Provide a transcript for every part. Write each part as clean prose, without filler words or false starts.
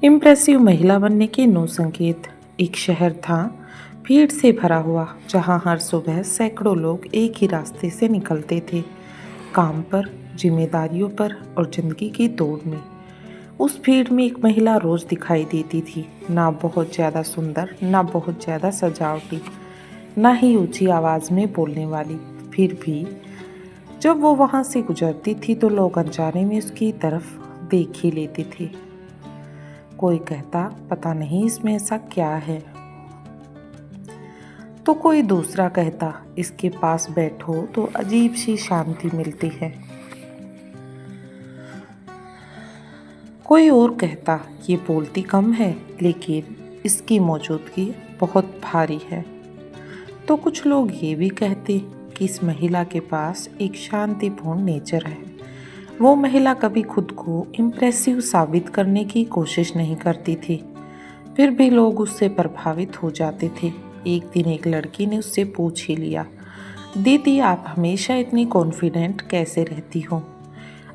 Impressive महिला बनने के 9 संकेत। एक शहर था भीड़ से भरा हुआ, जहां हर सुबह सैकड़ों लोग एक ही रास्ते से निकलते थे, काम पर, जिम्मेदारियों पर और जिंदगी की दौड़ में। उस भीड़ में एक महिला रोज दिखाई देती थी, ना बहुत ज़्यादा सुंदर, ना बहुत ज़्यादा सजावटी, ना ही ऊंची आवाज़ में बोलने वाली। फिर भी जब वो वहां से गुजरती थी तो लोग अनजाने में उसकी तरफ देख ही लेते थे। कोई कहता, पता नहीं इसमें ऐसा क्या है, तो कोई दूसरा कहता, इसके पास बैठो तो अजीब सी शांति मिलती है। कोई और कहता, ये बोलती कम है लेकिन इसकी मौजूदगी बहुत भारी है। तो कुछ लोग ये भी कहते कि इस महिला के पास एक शांतिपूर्ण नेचर है। वो महिला कभी खुद को इम्प्रेसिव साबित करने की कोशिश नहीं करती थी, फिर भी लोग उससे प्रभावित हो जाते थे। एक दिन एक लड़की ने उससे पूछ ही लिया, दीदी आप हमेशा इतनी कॉन्फिडेंट कैसे रहती हो?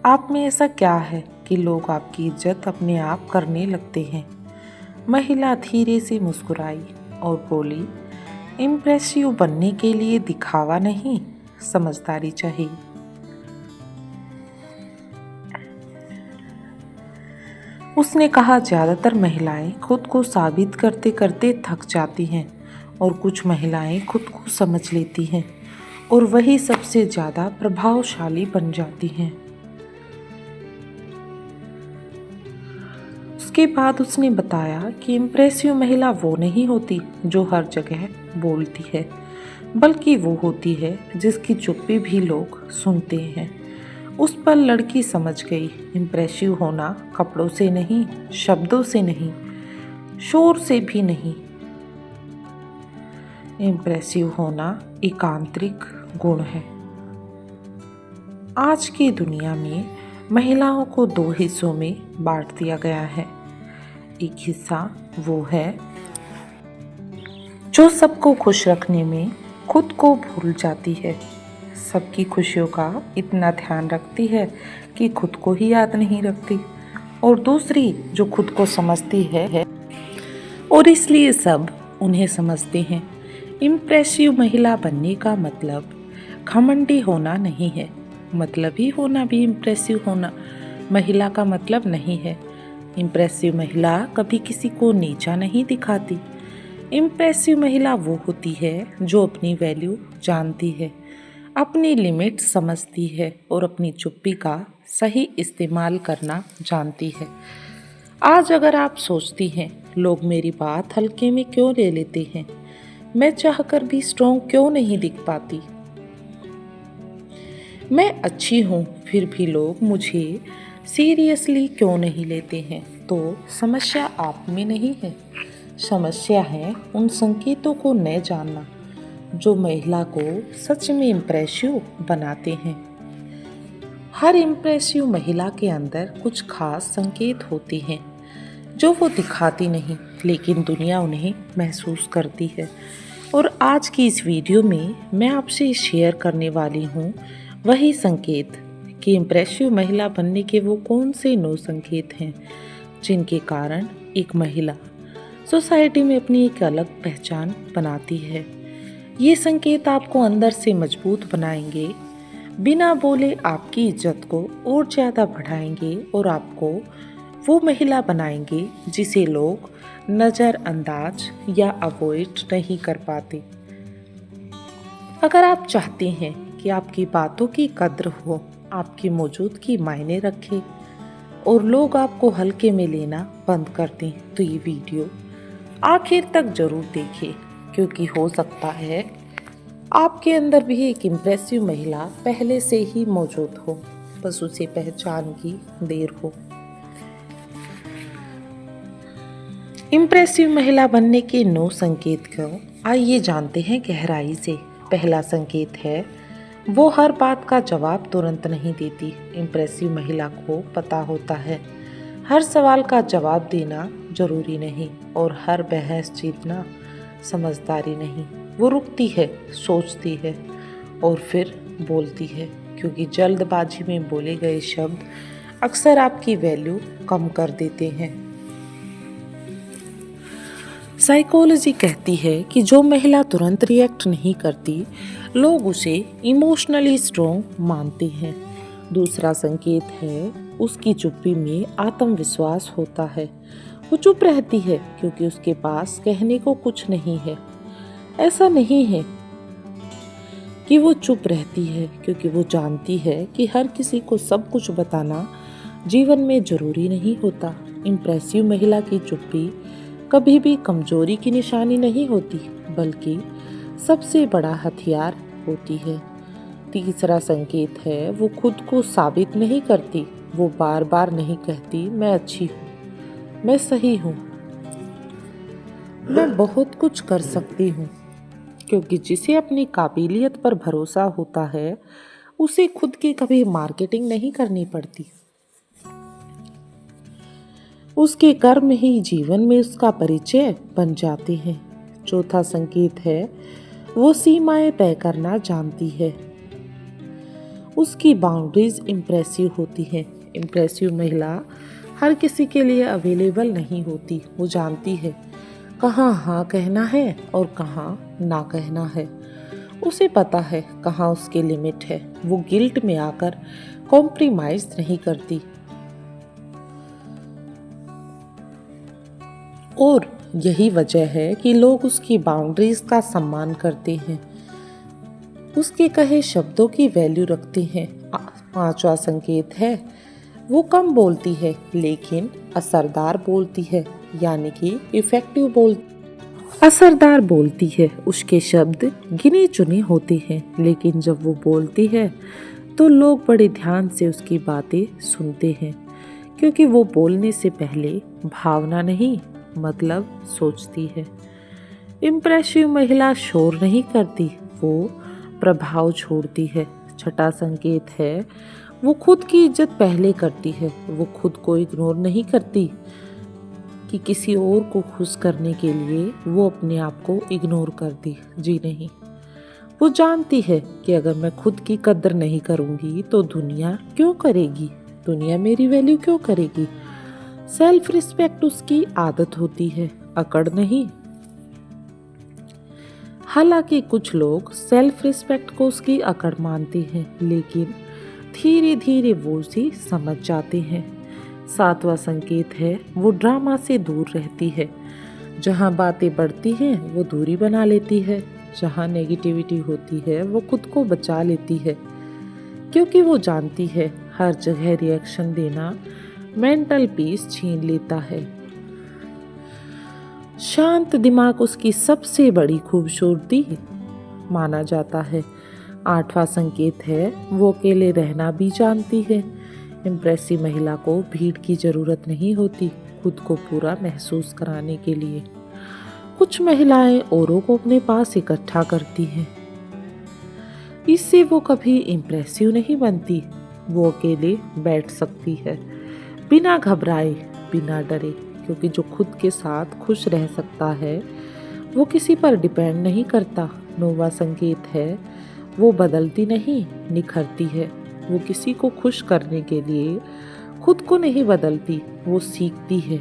आप में ऐसा क्या है कि लोग आपकी इज्जत अपने आप करने लगते हैं? महिला धीरे से मुस्कुराई और बोली, इम्प्रेसिव बनने के लिए दिखावा नहीं, समझदारी चाहिए। उसने कहा, ज़्यादातर महिलाएं खुद को साबित करते करते थक जाती हैं और कुछ महिलाएं खुद को समझ लेती हैं और वही सबसे ज़्यादा प्रभावशाली बन जाती हैं। उसके बाद उसने बताया कि इम्प्रेसिव महिला वो नहीं होती जो हर जगह बोलती है, बल्कि वो होती है जिसकी चुप्पी भी लोग सुनते हैं। उस पर लड़की समझ गई, इम्प्रेसिव होना कपड़ों से नहीं, शब्दों से नहीं, शोर से भी नहीं। इम्प्रेसिव होना एक आंतरिक गुण है। आज की दुनिया में महिलाओं को 2 हिस्सों में बांट दिया गया है। एक हिस्सा वो है जो सबको खुश रखने में खुद को भूल जाती है, सबकी खुशियों का इतना ध्यान रखती है कि खुद को ही याद नहीं रखती। और दूसरी जो खुद को समझती है और इसलिए सब उन्हें समझते हैं। इम्प्रेसिव महिला बनने का मतलब घमंडी होना नहीं है, मतलब ही होना भी इम्प्रेसिव होना महिला का मतलब नहीं है। इम्प्रेसिव महिला कभी किसी को नीचा नहीं दिखाती। इम्प्रेसिव महिला वो होती है जो अपनी वैल्यू जानती है, अपनी लिमिट समझती है और अपनी चुप्पी का सही इस्तेमाल करना जानती है। आज अगर आप सोचती हैं, लोग मेरी बात हल्के में क्यों ले लेते हैं, मैं चाहकर भी स्ट्रॉन्ग क्यों नहीं दिख पाती, मैं अच्छी हूँ फिर भी लोग मुझे सीरियसली क्यों नहीं लेते हैं, तो समस्या आप में नहीं है। समस्या है उन संकेतों को न जानना जो महिला को सच में इम्प्रेसिव बनाते हैं। हर इम्प्रेसिव महिला के अंदर कुछ खास संकेत होते हैं जो वो दिखाती नहीं, लेकिन दुनिया उन्हें महसूस करती है। और आज की इस वीडियो में मैं आपसे शेयर करने वाली हूँ वही संकेत कि इम्प्रेसिव महिला बनने के वो कौन से 9 संकेत हैं जिनके कारण एक महिला सोसाइटी में अपनी एक अलग पहचान बनाती है। ये संकेत आपको अंदर से मजबूत बनाएंगे, बिना बोले आपकी इज्जत को और ज़्यादा बढ़ाएंगे और आपको वो महिला बनाएंगे जिसे लोग नज़रअंदाज या अवॉइड नहीं कर पाते। अगर आप चाहते हैं कि आपकी बातों की कद्र हो, आपकी मौजूदगी मायने रखे और लोग आपको हल्के में लेना बंद कर दें, तो ये वीडियो आखिर तक जरूर देखें, क्योंकि हो सकता है आपके अंदर भी एक इम्प्रेसिव महिला पहले से ही मौजूद हो, बस उसे पहचान की देर हो। इम्प्रेसिव महिला बनने के 9 संकेत को आइए जानते हैं गहराई से। पहला संकेत है, वो हर बात का जवाब तुरंत नहीं देती। इम्प्रेसिव महिला को पता होता है हर सवाल का जवाब देना जरूरी नहीं और हर बहस जीतना समझदारी नहीं। वो रुकती है, सोचती है और फिर बोलती है, क्योंकि जल्दबाजी में बोले गए शब्द अक्सर आपकी वैल्यू कम कर देते हैं। साइकोलॉजी कहती है कि जो महिला तुरंत रिएक्ट नहीं करती, लोग उसे इमोशनली स्ट्रॉन्ग मानते हैं। दूसरा संकेत है उसकी चुप्पी में आत्मविश्वास होता है। वो चुप रहती है क्योंकि उसके पास कहने को कुछ नहीं है। ऐसा नहीं है कि वो चुप रहती है क्योंकि वो जानती है कि हर किसी को सब कुछ बताना जीवन में जरूरी नहीं होता। इम्प्रेसिव महिला की चुप्पी कभी भी कमजोरी की निशानी नहीं होती, बल्कि सबसे बड़ा हथियार होती है। तीसरा संकेत है वो खुद को साबित नहीं करती। वो बार बार नहीं कहती मैं अच्छी हूँ, मैं सही हूँ, मैं बहुत कुछ कर सकती हूँ, क्योंकि जिसे अपनी काबिलियत पर भरोसा होता है उसे खुद की कभी मार्केटिंग नहीं करनी पड़ती। उसके कर्म ही जीवन में उसका परिचय बन जाते हैं। चौथा संकेत है वो सीमाएं तय करना जानती है। उसकी बाउंड्रीज इम्प्रेसिव होती है। इम्प्रेसिव महिला हर किसी के लिए अवेलेबल नहीं होती। वो जानती है कहाँ हाँ कहना है और कहाँ ना कहना है। उसे पता है कहाँ उसके लिमिट है। वो गिल्ट में आकर कॉम्प्रोमाइज नहीं करती और यही वजह है कि लोग उसकी बाउंड्रीज का सम्मान करते हैं, उसके कहे शब्दों की वैल्यू रखते हैं। पांचवा संकेत है वो कम बोलती है लेकिन असरदार बोलती है, यानी कि इफेक्टिव असरदार बोलती है। उसके शब्द गिने चुने होते हैं, लेकिन जब वो बोलती है तो लोग बड़े ध्यान से उसकी बातें सुनते हैं, क्योंकि वो बोलने से पहले भावना नहीं मतलब सोचती है। इम्प्रेसिव महिला शोर नहीं करती, वो प्रभाव छोड़ती है। छठा संकेत है वो खुद की इज्जत पहले करती है। वो खुद को इग्नोर नहीं करती कि किसी और को खुश करने के लिए वो अपने आप को इग्नोर करती। जी नहीं, वो जानती है कि अगर मैं खुद की कदर नहीं करूंगी तो दुनिया क्यों करेगी, दुनिया मेरी वैल्यू क्यों करेगी। सेल्फ रिस्पेक्ट उसकी आदत होती है, अकड़ नहीं। हालांकि कुछ लोग सेल्फ रिस्पेक्ट को उसकी अकड़ मानते हैं, लेकिन धीरे धीरे वो उसे समझ जाते हैं। सातवां संकेत है वो ड्रामा से दूर रहती है। जहाँ बातें बढ़ती हैं वो दूरी बना लेती है। जहाँ नेगेटिविटी होती है वो खुद को बचा लेती है, क्योंकि वो जानती है हर जगह रिएक्शन देना मेंटल पीस छीन लेता है। शांत दिमाग उसकी सबसे बड़ी खूबसूरती माना जाता है। आठवां संकेत है वो अकेले रहना भी जानती है। इम्प्रेसिव महिला को भीड़ की जरूरत नहीं होती खुद को पूरा महसूस कराने के लिए। कुछ महिलाएं औरों को अपने पास इकट्ठा करती हैं, इससे वो कभी इम्प्रेसिव नहीं बनती। वो अकेले बैठ सकती है बिना घबराए, बिना डरे, क्योंकि जो खुद के साथ खुश रह सकता है वो किसी पर डिपेंड नहीं करता। नौवां संकेत है वो बदलती नहीं, निखरती है। वो किसी को खुश करने के लिए खुद को नहीं बदलती, वो सीखती है,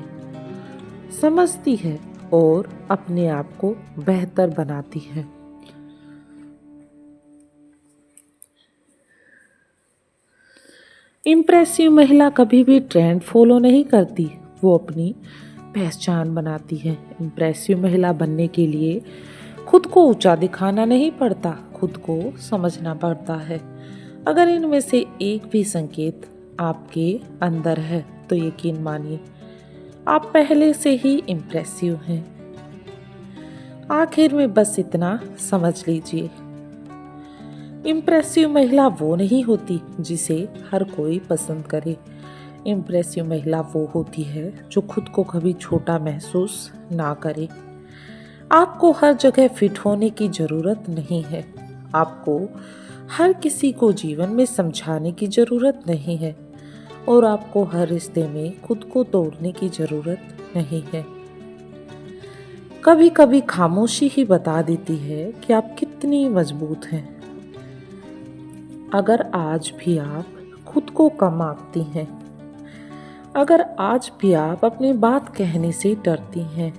समझती है और अपने आप को बेहतर बनाती है। इम्प्रेसिव महिला कभी भी ट्रेंड फॉलो नहीं करती, वो अपनी पहचान बनाती है। इम्प्रेसिव महिला बनने के लिए खुद को ऊंचा दिखाना नहीं पड़ता, खुद को समझना पड़ता है। अगर इनमें से एक भी संकेत आपके अंदर है तो यकीन मानिए आप पहले से ही इम्प्रेसिव हैं। आखिर में बस इतना समझ लीजिए, इम्प्रेसिव महिला वो नहीं होती जिसे हर कोई पसंद करे। इम्प्रेसिव महिला वो होती है जो खुद को कभी छोटा महसूस ना करे। आपको हर जगह फिट होने की जरूरत नहीं है। आपको हर किसी को जीवन में समझाने की जरूरत नहीं है और आपको हर रिश्ते में खुद को तोड़ने की जरूरत नहीं है। कभी कभी खामोशी ही बता देती है कि आप कितनी मजबूत हैं। अगर आज भी आप खुद को कम आंकती हैं, अगर आज भी आप अपनी बात कहने से डरती हैं,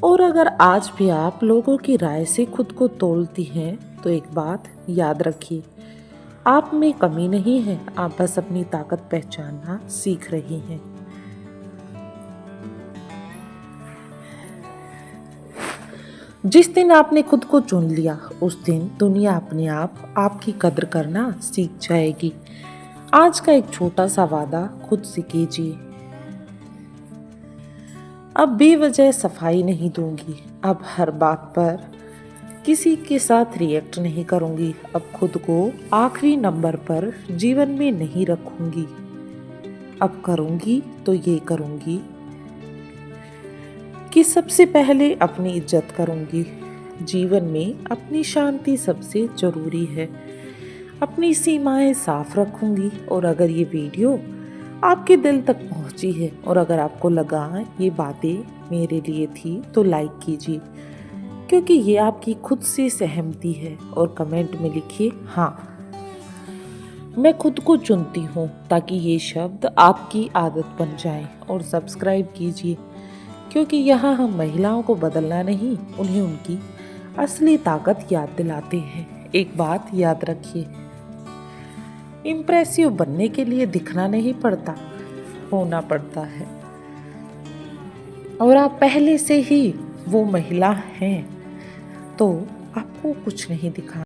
और अगर आज भी आप लोगों की राय से खुद को तोलती हैं तो एक बात याद रखिए, आप में कमी नहीं है, आप बस अपनी ताकत पहचानना सीख रही हैं। जिस दिन आपने खुद को चुन लिया उस दिन दुनिया अपने आप आपकी कद्र करना सीख जाएगी। आज का एक छोटा सा वादा खुद से कीजिए, अब बेवजह सफाई नहीं दूंगी, अब हर बात पर किसी के साथ रिएक्ट नहीं करूंगी, अब खुद को आखिरी नंबर पर जीवन में नहीं रखूंगी, अब करूंगी तो ये करूंगी कि सबसे पहले अपनी इज्जत करूंगी। जीवन में अपनी शांति सबसे जरूरी है, अपनी सीमाएं साफ रखूंगी। और अगर ये वीडियो आपके दिल तक पहुंची है और अगर आपको लगा ये बातें मेरे लिए थी तो लाइक कीजिए, क्योंकि ये आपकी खुद से सहमति है। और कमेंट में लिखिए हाँ मैं खुद को चुनती हूँ, ताकि ये शब्द आपकी आदत बन जाए। और सब्सक्राइब कीजिए, क्योंकि यहाँ हम महिलाओं को बदलना नहीं, उन्हें उनकी असली ताकत याद दिलाते हैं। एक बात याद रखिए, इम्प्रेसिव बनने के लिए दिखना नहीं पड़ता, होना पड़ता है। और आप पहले से ही वो महिला हैं, तो आपको कुछ नहीं दिखा